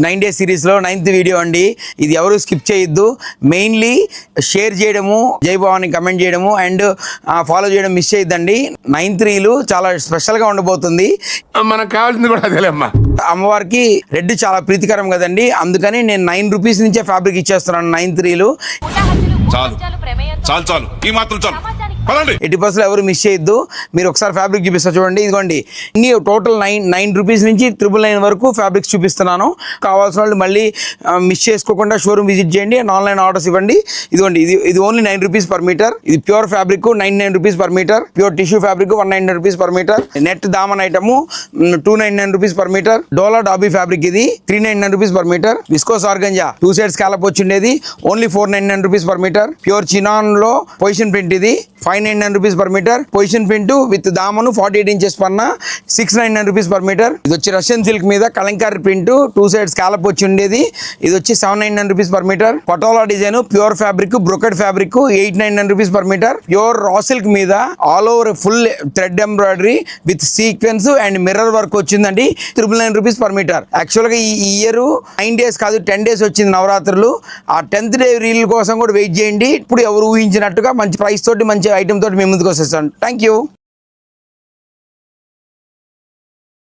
9 days సిరీస్లో 9th video అండి. ఇది ఎవరు స్కిప్ చేయొద్దు. మెయిన్లీ షేర్ చేయడము, జై భవాని కమెంట్ చేయడము అండ్ ఫాలో చేయడం మిస్ చేయొద్దండి. 9th రీలు చాలా స్పెషల్గా ఉండబోతుంది. మనకు కావాల్సింది కూడా అదేలేమ్మా. అమ్మవారికి రెడ్ చాలా ప్రీతికరం కదండి, అందుకని నేను 9 రూపీస్ నుంచే ఫ్యాబ్రిక్ ఇచ్చేస్తున్నాను 9th రీలు. చాలు చాలు చాలు ఈ మాత్రం చాలు. 80% ఎవరు మిస్ చేయొద్దు. మీరు ఒకసారి ఫ్యాబ్రిక్ చూపిస్తా చూడండి. ఇదిగోండి, ఇన్ని టోటల్ 9 రూపీస్ నుంచి 999 వరకు ఫ్యాబ్రిక్స్ చూపిస్తున్నాను. కావాల్సిన వాళ్ళు మళ్ళీ మిస్ చేసుకోకుండా షోరూమ్ విజిట్ చేయండి అండ్ ఆన్లైన్ ఆర్డర్స్ ఇవ్వండి. ఇదిగోండి, ఇది ఓన్లీ 9 రూపీస్ పర్ మీటర్. ఇది pure fabric 99 rupees per metre. Pure tissue fabric 199 rupees per metre. Net దామన్ ఐటమ్ 299 రూపీస్ పర్ మీటర్. డోలా డాబీ ఫ్యాబ్రిక్ ఇది 399 rupees per metre. Viscose organza 2 side scallop వచ్చిండేది only 499 rupees per metre. Pure చినాన్ లో position print ఇది 599 rupees per metre. Position print with దామను 48 inches పన్న 699 rupees per metre. ఇది వచ్చి రష్యన్ సిల్క్ మీద కలంకారీ ప్రింట్ 2 సైడ్ స్కాలప్ వచ్చి ఉండేది. ఇది వచ్చి 799 rupees per metre. Patola design pure fabric brocade fabric 899 rupees per metre. Pure raw silk మీద all over full thread embroidery with sequence and mirror work వచ్చిందండి 999 rupees per metre. యాక్చువల్గా ఈ year 9 days కాదు 10 days వచ్చింది నవరాత్రులు. ఆ 10th డే రీల్ కోసం కూడా వెయిట్ చేయండి. ఇప్పుడు ఎవరు ఊహించినట్టుగా మంచి ప్రైస్ తోటి మంచి ఐటమ్ తోటి మేము ముందుకు వచ్చేస్తాను. Thank you.